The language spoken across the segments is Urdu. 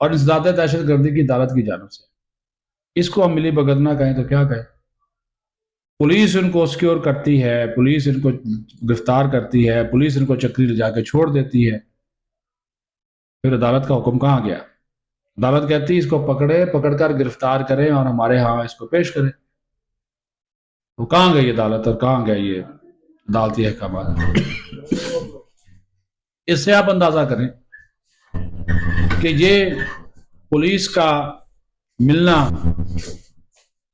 اور انسداد دہشت گردی کی عدالت کی جانب سے. اس کو ہم ملی بھگت نہ کہیں تو کیا کہیں. پولیس ان کو سکیور کرتی ہے، پولیس ان کو گرفتار کرتی ہے، پولیس ان کو چکری لے جا کے چھوڑ دیتی ہے. پھر عدالت کا حکم کہاں گیا؟ عدالت کہتی ہے اس کو پکڑ کر گرفتار کریں اور ہمارے ہاں اس کو پیش کریں. تو کہاں گئی عدالت اور کہاں گئے یہ عدالتی احکامات؟ اس سے آپ اندازہ کریں کہ یہ پولیس کا ملنا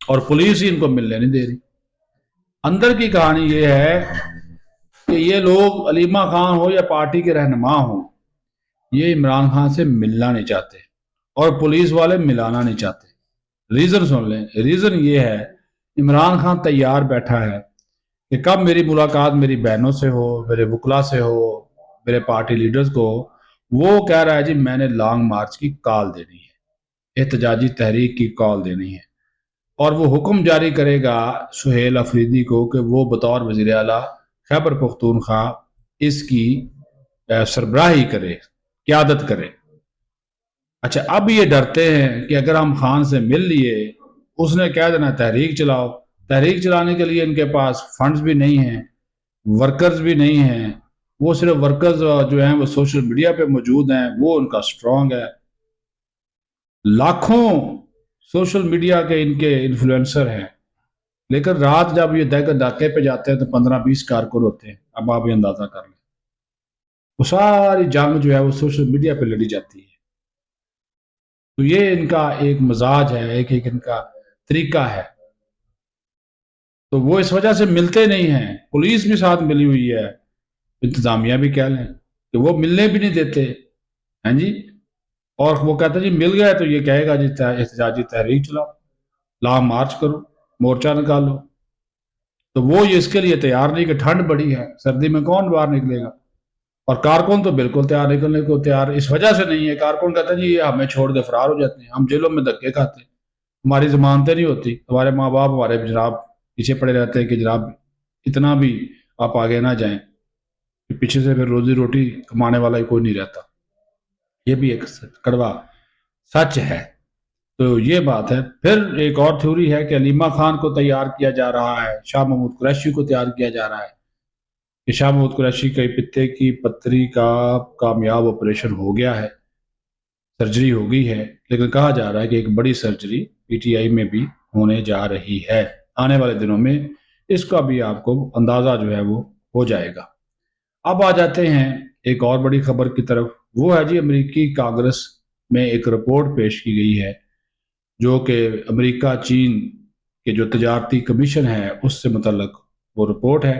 اور پولیس ہی ان کو ملنے نہیں دے رہی. اندر کی کہانی یہ ہے کہ یہ لوگ علیمہ خان ہو یا پارٹی کے رہنما ہوں، یہ عمران خان سے ملنا نہیں چاہتے اور پولیس والے ملانا نہیں چاہتے. ریزن سن لیں. ریزن یہ ہے عمران خان تیار بیٹھا ہے کہ کب میری ملاقات میری بہنوں سے ہو، میرے وکلا سے ہو، میرے پارٹی لیڈرز کو. وہ کہہ رہا ہے جی میں نے لانگ مارچ کی کال دینی ہے، احتجاجی تحریک کی کال دینی ہے، اور وہ حکم جاری کرے گا سہیل افریدی کو کہ وہ بطور وزیر اعلیٰ خیبر پختونخوا اس کی سربراہی کرے، قیادت کرے. اچھا اب یہ ڈرتے ہیں کہ اگر ہم خان سے مل لیے، اس نے کہہ دینا تحریک چلاؤ. تحریک چلانے کے لیے ان کے پاس فنڈز بھی نہیں ہیں، ورکرز بھی نہیں ہیں. وہ صرف ورکرز جو ہیں وہ سوشل میڈیا پہ موجود ہیں، وہ ان کا سٹرونگ ہے. لاکھوں سوشل میڈیا کے ان کے انفلوئنسر ہیں، لیکن رات جب یہ ڈاکے پہ جاتے ہیں تو 15-20 کارکن ہوتے ہیں. اب آپ یہ اندازہ کر لیں. وہ ساری جنگ جو ہے وہ سوشل میڈیا پہ لڑی جاتی ہے. تو یہ ان کا ایک مزاج ہے، ایک ان کا طریقہ ہے. تو وہ اس وجہ سے ملتے نہیں ہیں. پولیس بھی ساتھ ملی ہوئی ہے، انتظامیہ بھی کہہ لیں کہ وہ ملنے بھی نہیں دیتے ہیں جی. اور وہ کہتا ہے جی مل گیا تو یہ کہے گا جی احتجاجی تحریک چلاؤ، لانگ مارچ کرو، مورچہ نکالو. تو وہ یہ اس کے لیے تیار نہیں کہ ٹھنڈ بڑی ہے، سردی میں کون باہر نکلے گا. اور کارکن تو بالکل تیار نکلنے کو تیار اس وجہ سے نہیں ہے. کارکن کہتا ہے جی یہ ہمیں چھوڑ کے فرار ہو جاتے ہیں، ہم جیلوں میں دھکے کھاتے ہیں، ہماری ضمانتیں نہیں ہوتی، ہمارے ماں باپ ہمارے جناب پیچھے پڑے رہتے ہیں کہ جناب اتنا بھی آپ آگے نہ جائیں، کہ پیچھے سے پھر روزی روٹی کمانے والا ہی کوئی نہیں رہتا. یہ بھی ایک کڑوا سچ ہے. تو یہ بات ہے. پھر ایک اور تھیوری ہے کہ علیمہ خان کو تیار کیا جا رہا ہے، شاہ محمود قریشی کو تیار کیا جا رہا ہے کہ شاہ محمود قریشی کے پتے کی پتری کا کامیاب آپریشن ہو گیا ہے، سرجری ہو گئی ہے. لیکن کہا جا رہا ہے کہ ایک بڑی سرجری پی ٹی آئی میں بھی ہونے جا رہی ہے آنے والے دنوں میں. اس کا بھی آپ کو اندازہ جو ہے وہ ہو جائے گا. اب آ جاتے ہیں ایک اور بڑی خبر کی طرف. وہ ہے جی امریکی کانگریس میں ایک رپورٹ پیش کی گئی ہے جو کہ امریکہ چین کے جو تجارتی کمیشن ہے اس سے متعلق وہ رپورٹ ہے.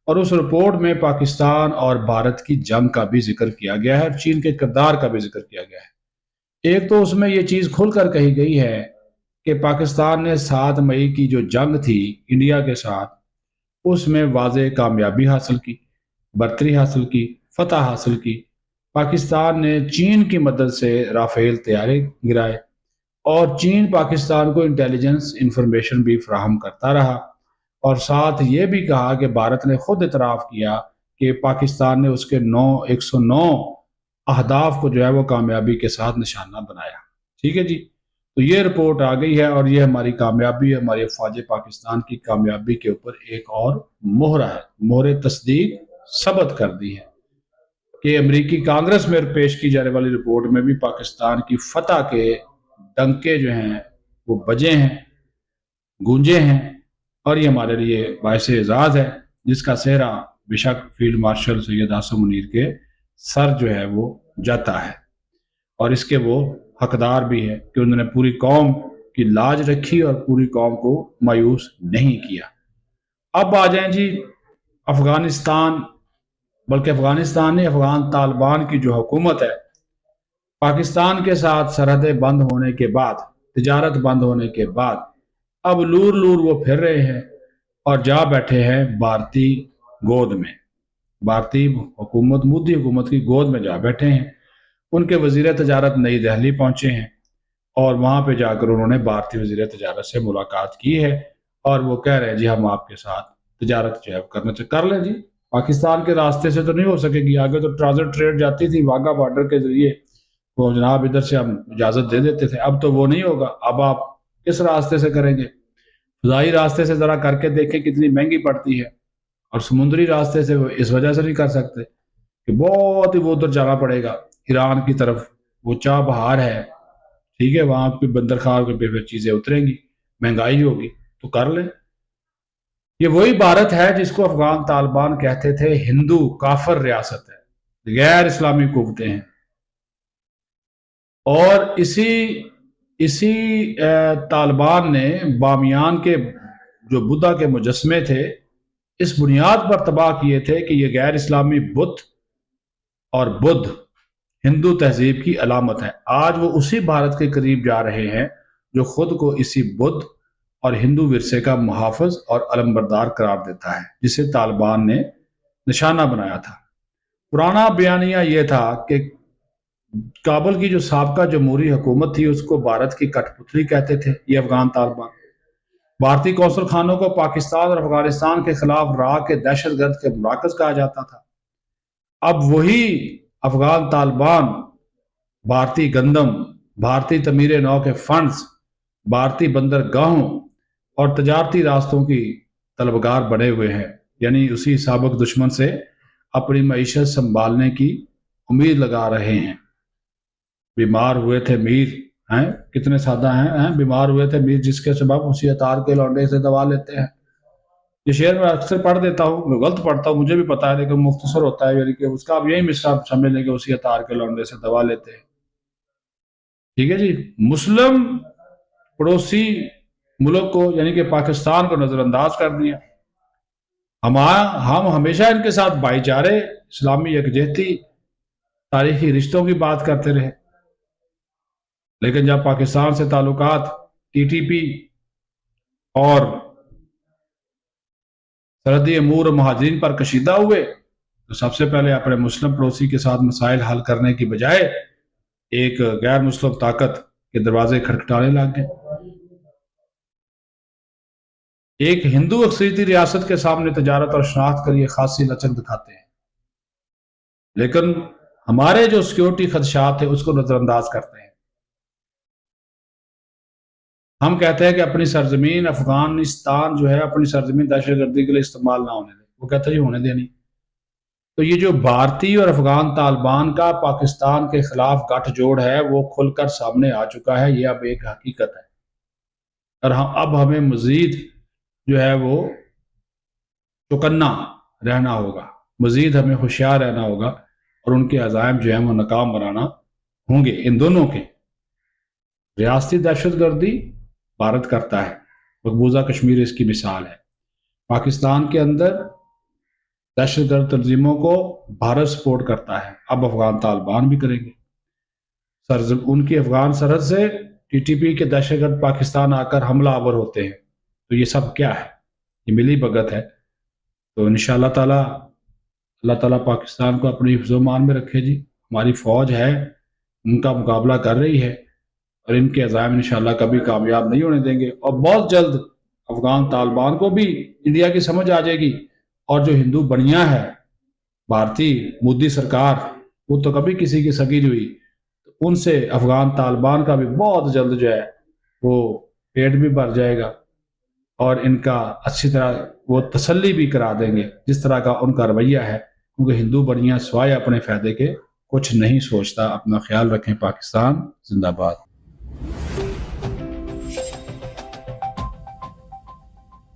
اور اس رپورٹ میں پاکستان اور بھارت کی جنگ کا بھی ذکر کیا گیا ہے اور چین کے کردار کا بھی ذکر کیا گیا ہے. ایک تو اس میں یہ چیز کھل کر کہی گئی ہے کہ پاکستان نے 7 مئی کی جو جنگ تھی انڈیا کے ساتھ، اس میں واضح کامیابی حاصل کی، برتری حاصل کی، فتح حاصل کی. پاکستان نے چین کی مدد سے رافیل طیارے گرائے اور چین پاکستان کو انٹیلیجنس انفارمیشن بھی فراہم کرتا رہا. اور ساتھ یہ بھی کہا کہ بھارت نے خود اعتراف کیا کہ پاکستان نے اس کے 109 اہداف کو جو ہے وہ کامیابی کے ساتھ نشانہ بنایا. ٹھیک ہے جی. تو یہ رپورٹ آ گئی ہے اور یہ ہماری کامیابی، ہماری افواج پاکستان کی کامیابی کے اوپر ایک اور مہر ہے، مہر تصدیق ثبت کر دی ہے کہ امریکی کانگریس میں پیش کی جانے والی رپورٹ میں بھی پاکستان کی فتح کے ڈنکے جو ہیں وہ بجے ہیں، گونجے ہیں. اور یہ ہمارے لیے باعث اعزاز ہے جس کا سہرا بے شک فیلڈ مارشل سید عاصم منیر کے سر جو ہے وہ جاتا ہے. اور اس کے وہ حقدار بھی ہے کہ انہوں نے پوری قوم کی لاج رکھی اور پوری قوم کو مایوس نہیں کیا. اب آ جائیں جی افغانستان، بلکہ افغانستان نہیں، افغان طالبان کی جو حکومت ہے، پاکستان کے ساتھ سرحدیں بند ہونے کے بعد، تجارت بند ہونے کے بعد اب لور لور وہ پھر رہے ہیں اور جا بیٹھے ہیں بھارتی گود میں. بھارتی حکومت، مودی حکومت کی گود میں جا بیٹھے ہیں. ان کے وزیر تجارت نئی دہلی پہنچے ہیں اور وہاں پہ جا کر انہوں نے بھارتی وزیر تجارت سے ملاقات کی ہے اور وہ کہہ رہے ہیں جی ہم آپ کے ساتھ تجارت جو ہے کرنا چاہتے کر لیں جی. پاکستان کے راستے سے تو نہیں ہو سکے گی، آگے تو ٹرانزٹ ٹریڈ جاتی تھی واگا بارڈر کے ذریعے، وہ جناب ادھر سے ہم اجازت دے دیتے تھے، اب تو وہ نہیں ہوگا۔ اب آپ کس راستے سے کریں گے؟ فضائی راستے سے ذرا کر کے دیکھیں کتنی مہنگی پڑتی ہے، اور سمندری راستے سے وہ اس وجہ سے نہیں کر سکتے کہ بہت ہی وہ ادھر جانا پڑے گا ایران کی طرف، وہ چاہ بہار ہے، ٹھیک ہے، وہاں پہ بندرخواہ پہ پھر چیزیں اتریں گی، مہنگائی ہوگی، تو کر لیں۔ یہ وہی بھارت ہے جس کو افغان طالبان کہتے تھے ہندو کافر ریاست ہے، غیر اسلامی قوتیں ہیں، اور اسی طالبان نے بامیان کے جو بدھا کے مجسمے تھے اس بنیاد پر تباہ کیے تھے کہ یہ غیر اسلامی بت اور بدھ ہندو تہذیب کی علامت ہے۔ آج وہ اسی بھارت کے قریب جا رہے ہیں جو خود کو اسی بدھ اور ہندو ورثے کا محافظ اور علمبردار قرار دیتا ہے، جسے طالبان نے نشانہ بنایا تھا۔ پرانا بیانیہ یہ تھا کہ کابل کی جو سابقہ جمہوری حکومت تھی اس کو بھارت کی کٹ پتلی کہتے تھے یہ افغان طالبان۔ بھارتی قونصل خانوں کو پاکستان اور افغانستان کے خلاف راہ کے دہشت گرد کے مراکز کہا جاتا تھا۔ اب وہی افغان طالبان بھارتی گندم، بھارتی تعمیر نو کے فنڈز، بھارتی بندرگاہوں اور تجارتی راستوں کی طلبگار بنے ہوئے ہیں، یعنی اسی سابق دشمن سے اپنی معیشت سنبھالنے کی امید لگا رہے ہیں۔ بیمار ہوئے تھے میر، ہیں کتنے سادہ ہیں، بیمار ہوئے تھے میر جس کے سبب اسی اتار کے لونڈے سے دوا لیتے ہیں۔ یہ شعر میں اکثر پڑھ دیتا ہوں، میں غلط پڑھتا ہوں، مجھے بھی پتا ہے، لیکن مختصر ہوتا ہے، یعنی کہ اس کا اب یہی مصرع سمجھ لیں کہ اسی اتار کے لونڈے سے دوا لیتے ہیں، ٹھیک ہے جی۔ مسلم پڑوسی ملک کو یعنی کہ پاکستان کو نظر انداز کر دیا۔ ہم ہمیشہ ان کے ساتھ بھائی چارے، اسلامی یکجہتی، تاریخی رشتوں کی بات کرتے رہے، لیکن جب پاکستان سے تعلقات ٹی ٹی پی اور سرحدی امور و مہاجرین پر کشیدہ ہوئے تو سب سے پہلے اپنے مسلم پڑوسی کے ساتھ مسائل حل کرنے کی بجائے ایک غیر مسلم طاقت کے دروازے کھٹکھٹانے لگ گئے۔ ایک ہندو اکثریتی ریاست کے سامنے تجارت اور شناخت کے لیے خاصی لچک دکھاتے ہیں، لیکن ہمارے جو سیکیورٹی خدشات ہیں اس کو نظر انداز کرتے ہیں۔ ہم کہتے ہیں کہ اپنی سرزمین افغانستان جو ہے اپنی سرزمین دہشت گردی کے لیے استعمال نہ ہونے دے، وہ کہتے ہیں جی ہونے دینی۔ تو یہ جو بھارتی اور افغان طالبان کا پاکستان کے خلاف گٹھ جوڑ ہے وہ کھل کر سامنے آ چکا ہے، یہ اب ایک حقیقت ہے، اور اب ہمیں مزید جو ہے وہ چوکنا رہنا ہوگا، مزید ہمیں ہوشیار رہنا ہوگا، اور ان کے عزائم جو ہیں وہ ناکام بنانا ہوں گے۔ ان دونوں کے ریاستی دہشت گردی بھارت کرتا ہے، مقبوضہ کشمیر اس کی مثال ہے۔ پاکستان کے اندر دہشت گرد تنظیموں کو بھارت سپورٹ کرتا ہے، اب افغان طالبان بھی کریں گے۔ ان کی افغان سرحد سے ٹی ٹی پی کے دہشت گرد پاکستان آ کر حملہ آور ہوتے ہیں، تو یہ سب کیا ہے؟ یہ ملی بھگت ہے۔ تو انشاءاللہ تعالیٰ اللہ تعالیٰ پاکستان کو اپنی حفظ و امان میں رکھے جی۔ ہماری فوج ہے، ان کا مقابلہ کر رہی ہے، اور ان کے عزائم انشاءاللہ کبھی کامیاب نہیں ہونے دیں گے، اور بہت جلد افغان طالبان کو بھی انڈیا کی سمجھ آ جائے گی، اور جو ہندو بنیاں ہے بھارتی مودی سرکار، وہ تو کبھی کسی کی سگی نہیں ہوئی، تو ان سے افغان طالبان کا بھی بہت جلد جو ہے وہ پیٹ بھی بھر جائے گا، اور ان کا اچھی طرح وہ تسلی بھی کرا دیں گے جس طرح کا ان کا رویہ ہے، کیونکہ ہندو بنیاں سوائے اپنے فائدے کے کچھ نہیں سوچتا۔ اپنا خیال رکھیں۔ پاکستان زندہ باد۔